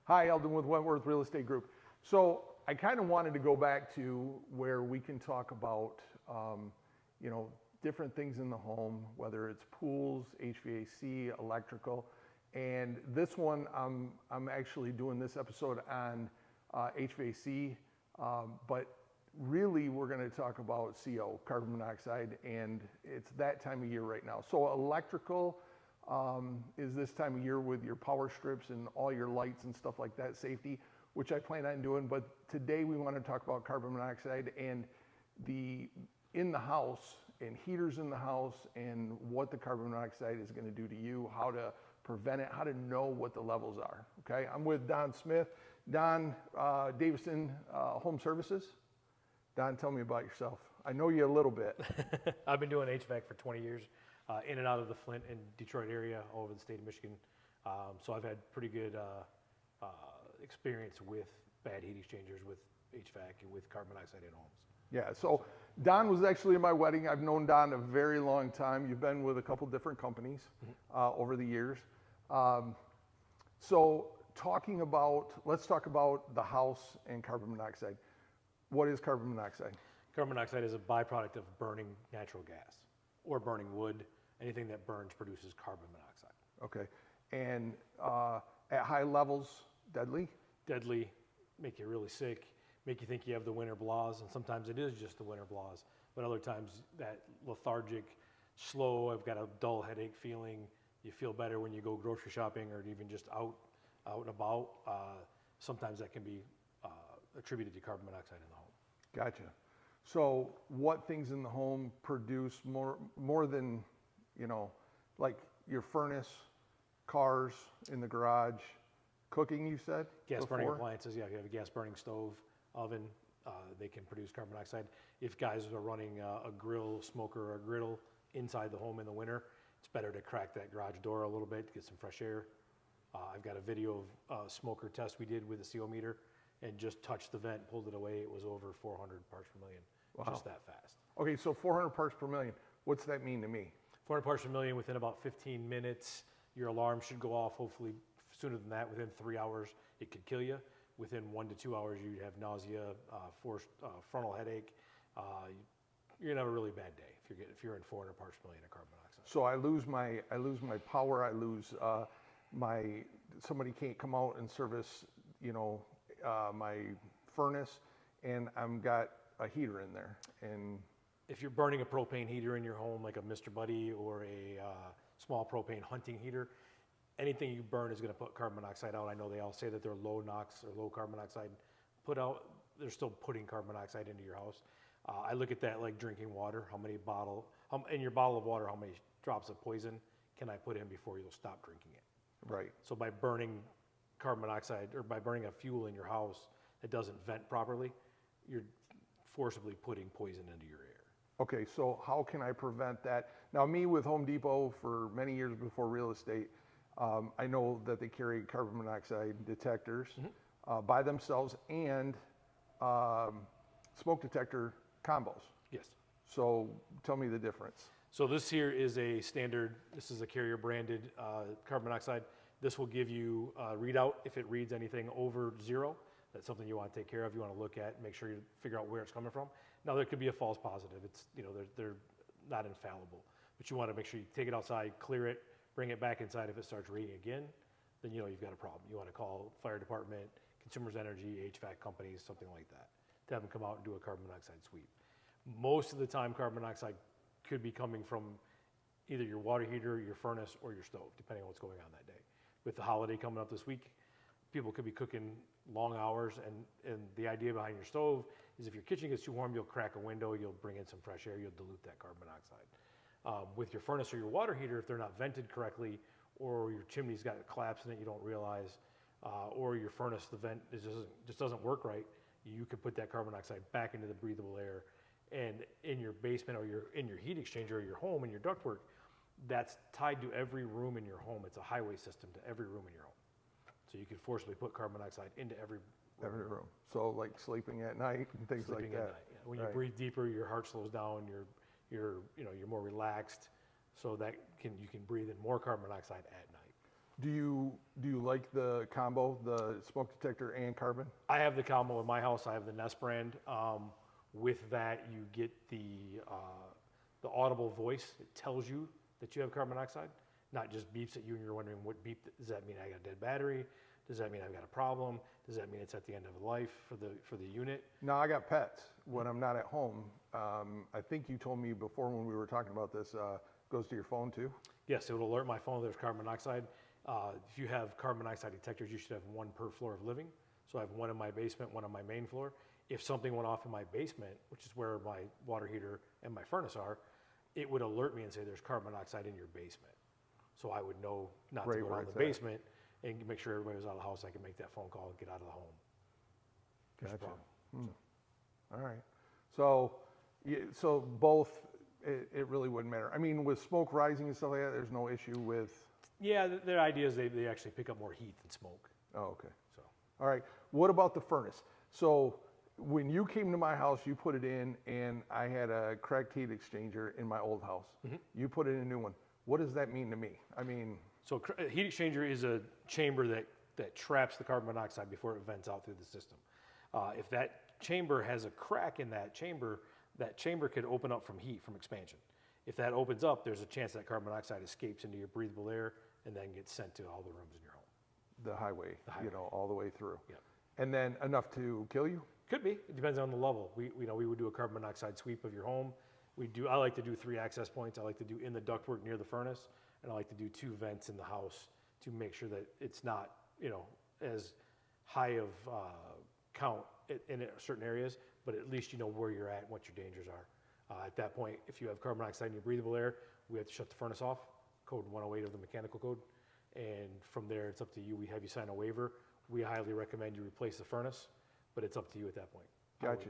Hi, Eldon with Wentworth Real Estate Group. So I kind of wanted to go back to where we can talk about, different things in the home, whether it's pools, HVAC, electrical. And this one, I'm actually doing this episode on HVAC, but really we're going to talk about CO, carbon monoxide, and it's that time of year right now. So electrical is this time of year with your power strips and all your lights and stuff like that, safety, which I plan on doing. But today we want to talk about carbon monoxide and in the house and heaters in the house and what the carbon monoxide is going to do to you, how to prevent it, how to know what the levels are. Okay, I'm with Don Smith. Don, Davison Home Services. Don, tell me about yourself. I know you a little bit. I've been doing HVAC for 20 years, in and out of the Flint and Detroit area, all over the state of Michigan. So I've had pretty good experience with bad heat exchangers, with HVAC, and with carbon monoxide in homes. Yeah, so Don was actually at my wedding. I've known Don a very long time. You've been with a couple different companies over the years. So let's talk about the house and carbon monoxide. What is carbon monoxide? Carbon monoxide is a byproduct of burning natural gas or burning wood. Anything that burns produces carbon monoxide. Okay, and at high levels, deadly? Deadly, make you really sick, make you think you have the winter blahs, and sometimes it is just the winter blahs, but other times that lethargic, slow, I've got a dull headache feeling. You feel better when you go grocery shopping or even just out and about. Sometimes that can be attributed to carbon monoxide in the home. Gotcha. So what things in the home produce more than, like your furnace, cars in the garage, cooking, you said? Gas burning appliances, yeah, if you have a gas burning stove, oven, they can produce carbon monoxide. If guys are running a grill, smoker, or a griddle inside the home in the winter, it's better to crack that garage door a little bit to get some fresh air. I've got a video of a smoker test we did with a CO meter and just touched the vent, pulled it away. It was over 400 parts per million, just that fast. Okay, so 400 parts per million. What's that mean to me? 400 parts per million within about 15 minutes. Your alarm should go off, hopefully sooner than that. Within 3 hours, it could kill you. Within 1 to 2 hours, you'd have nausea, forced frontal headache. You're gonna have a really bad day if you're in 400 parts per million of carbon monoxide. So I lose my power. I lose somebody can't come out and service, my furnace, and I've got a heater in there. And if you're burning a propane heater in your home, like a Mr. Buddy or a small propane hunting heater, anything you burn is going to put carbon monoxide out. I know they all say that they're low NOx or low carbon monoxide put out. They're still putting carbon monoxide into your house. I look at that like drinking water. In your bottle of water, how many drops of poison can I put in before you'll stop drinking it? Right. So by burning carbon monoxide or by burning a fuel in your house that doesn't vent properly, you're forcibly putting poison into your air. Okay, so how can I prevent that? Now, me with Home Depot for many years before real estate, I know that they carry carbon monoxide detectors by themselves and smoke detector combos. Yes. So tell me the difference. So this here is a standard, this is a carrier branded carbon monoxide. This will give you a readout if it reads anything over 0. That's something you want to take care of. You want to look at, make sure you figure out where it's coming from. Now there could be a false positive. It's, they're not infallible, but you want to make sure you take it outside, clear it, bring it back inside. If it starts reading again, then you've got a problem. You want to call fire department, Consumers Energy, HVAC companies, something like that, to have them come out and do a carbon monoxide sweep. Most of the time, carbon monoxide could be coming from either your water heater, your furnace, or your stove, depending on what's going on that day. With the holiday coming up this week, people could be cooking long hours, and the idea behind your stove is if your kitchen gets too warm, you'll crack a window, you'll bring in some fresh air, you'll dilute that carbon monoxide. With your furnace or your water heater, if they're not vented correctly, or your chimney's got a collapse in it you don't realize, or your furnace, the vent just doesn't work right, you could put that carbon monoxide back into the breathable air. And in your basement or in your heat exchanger or your home, in your ductwork, that's tied to every room in your home. It's a highway system to every room in your home. So you could forcibly put carbon monoxide into every room. So like sleeping at night and things like that. At night, yeah. When you breathe deeper, your heart slows down. You're more relaxed, so that you can breathe in more carbon monoxide at night. Do you like the combo, the smoke detector and carbon? I have the combo in my house. I have the Nest brand. With that, you get the audible voice. It tells you that you have carbon monoxide, not just beeps at you and you're wondering what beep. Does that mean I got a dead battery? Does that mean I've got a problem? Does that mean it's at the end of life for the unit? Now, I got pets when I'm not at home. I think you told me before when we were talking about this, goes to your phone too? Yes, it would alert my phone there's carbon monoxide. If you have carbon monoxide detectors, you should have one per floor of living. So I have one in my basement, one on my main floor. If something went off in my basement, which is where my water heater and my furnace are, it would alert me and say there's carbon monoxide in your basement. So I would know not to go down the basement and make sure everybody was out of the house. I can make that phone call and get out of the home. Gotcha. All right. So, so both, it really wouldn't matter. I mean, with smoke rising and stuff like that, there's no issue with. Yeah, their idea is they actually pick up more heat than smoke. Oh, okay. So All right. What about the furnace? So when you came to my house, you put it in, and I had a cracked heat exchanger in my old house. You put in a new one. What does that mean to me? I mean, so a heat exchanger is a chamber that traps the carbon monoxide before it vents out through the system. If that chamber has a crack in that chamber could open up from heat, from expansion. If that opens up, there's a chance that carbon monoxide escapes into your breathable air and then gets sent to all the rooms in your home. the highway, all the way through. Yep. And then enough to kill you? Could be. It depends on the level. We would do a carbon monoxide sweep of your home. I like to do 3 access points. I like to do in the ductwork near the furnace, and I like to do 2 vents in the house to make sure that it's not, as high of count in certain areas, but at least you know where you're at and what your dangers are. At that point, if you have carbon monoxide in your breathable air, we have to shut the furnace off, code 108 of the mechanical code. And from there, it's up to you. We have you sign a waiver. We highly recommend you replace the furnace, but it's up to you at that point. Gotcha.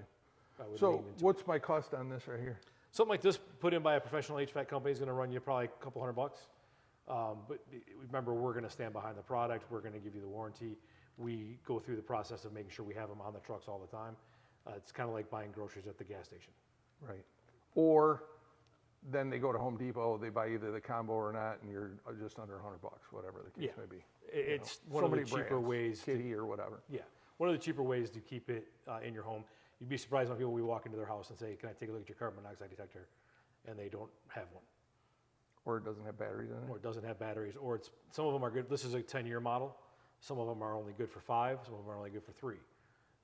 I would So lean into what's my cost on this right here? something like this put in by a professional HVAC company is going to run you probably a couple $100. But remember, we're going to stand behind the product. We're going to give you the warranty. We go through the process of making sure we have them on the trucks all the time. It's kind of like buying groceries at the gas station. Right. Or then they go to Home Depot, they buy either the combo or not, and you're just under $100, whatever the case may be. It's one of the cheaper ways. Kitty or whatever. Yeah, one of the cheaper ways to keep it in your home. You'd be surprised when we walk into their house and say, "Can I take a look at your carbon monoxide detector?" And they don't have one. Or it doesn't have batteries in it. Or it doesn't have batteries, or some of them are good. This is a 10-year model. Some of them are only good for 5. Some of them are only good for 3.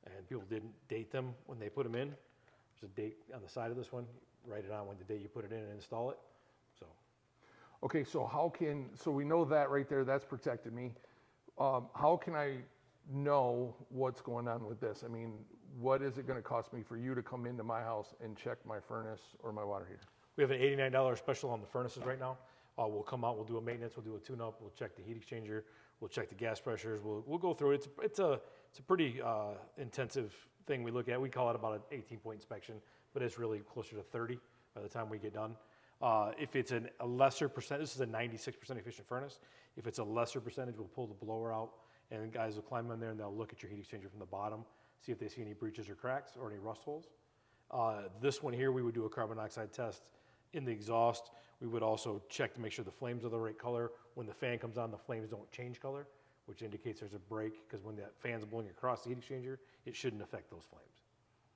And people didn't date them when they put them in. There's a date on the side of this one. Write it on when the day you put it in and install it. So, Okay, so so we know that right there, that's protected me. How can I know what's going on with this? I mean, what is it going to cost me for you to come into my house and check my furnace or my water heater? we have an $89 special on the furnaces right now. We'll come out, we'll do a maintenance, we'll do a tune-up, we'll check the heat exchanger, we'll check the gas pressures, we'll go through it. It's a pretty intensive thing we look at. We call it about an 18-point inspection, but it's really closer to 30 by the time we get done. If it's a lesser percentage, this is a 96% efficient furnace. If it's a lesser percentage, we'll pull the blower out, and the guys will climb in there and they'll look at your heat exchanger from the bottom, see if they see any breaches or cracks or any rust holes. This one here, we would do a carbon monoxide test in the exhaust. We would also check to make sure the flames are the right color. When the fan comes on, the flames don't change color, which indicates there's a break, because when that fan's blowing across the heat exchanger, it shouldn't affect those flames.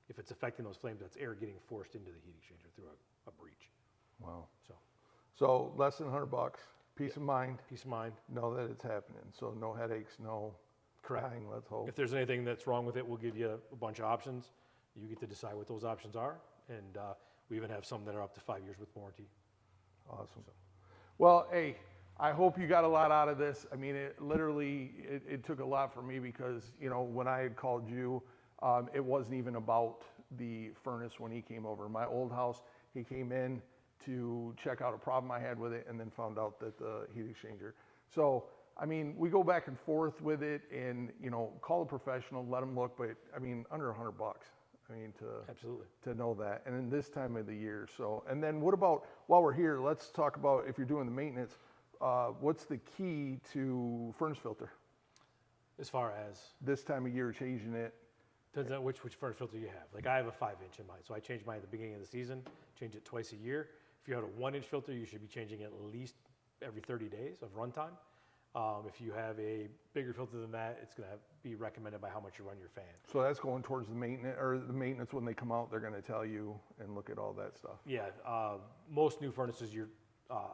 If it's affecting those flames, that's air getting forced into the heat exchanger through a breach. Wow. So So less than $100, peace of mind, peace of mind. know that it's happening. So no headaches, no crying, let's hope. If there's anything that's wrong with it, we'll give you a bunch of options. You get to decide what those options are, and we even have some that are up to 5 years with warranty. Awesome. Well, hey, I hope you got a lot out of this. I mean, it took a lot for me because, when I had called you, it wasn't even about the furnace when he came over. My old house, he came in to check out a problem I had with it and then found out that the heat exchanger. So, I mean, we go back and forth with it and, call a professional, let them look, but I mean, under $100. I mean, Absolutely. to know that, and in this time of the year. So, and then what about, while we're here, let's talk about if you're doing the maintenance, what's the key to furnace filter? As far as? This time of year, changing it. Depends on which furnace filter you have. Like I have a 5-inch in mine, so I change mine at the beginning of the season, change it twice a year. If you have a 1-inch filter, you should be changing it at least every 30 days of runtime. If you have a bigger filter than that, it's going to be recommended by how much you run your fan. So that's going towards the maintenance, when they come out, they're gonna tell you and look at all that stuff. Yeah, most new furnaces, your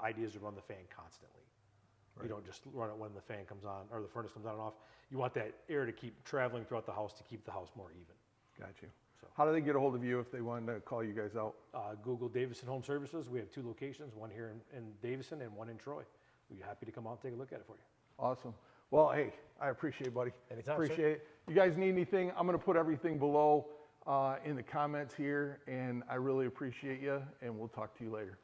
idea is to run the fan constantly. You don't just run it when the fan comes on or the furnace comes on and off. You want that air to keep traveling throughout the house to keep the house more even. Got you. So. How do they get a hold of you if they wanted to call you guys out? Google Davison Home Services. We have 2 locations, one here in Davison and one in Troy. We'd be happy to come out and take a look at it for you. Awesome. Well, hey, I appreciate it, buddy. Anytime, sir. Appreciate it. You guys need anything, I'm gonna put everything below in the comments here, and I really appreciate you, and we'll talk to you later.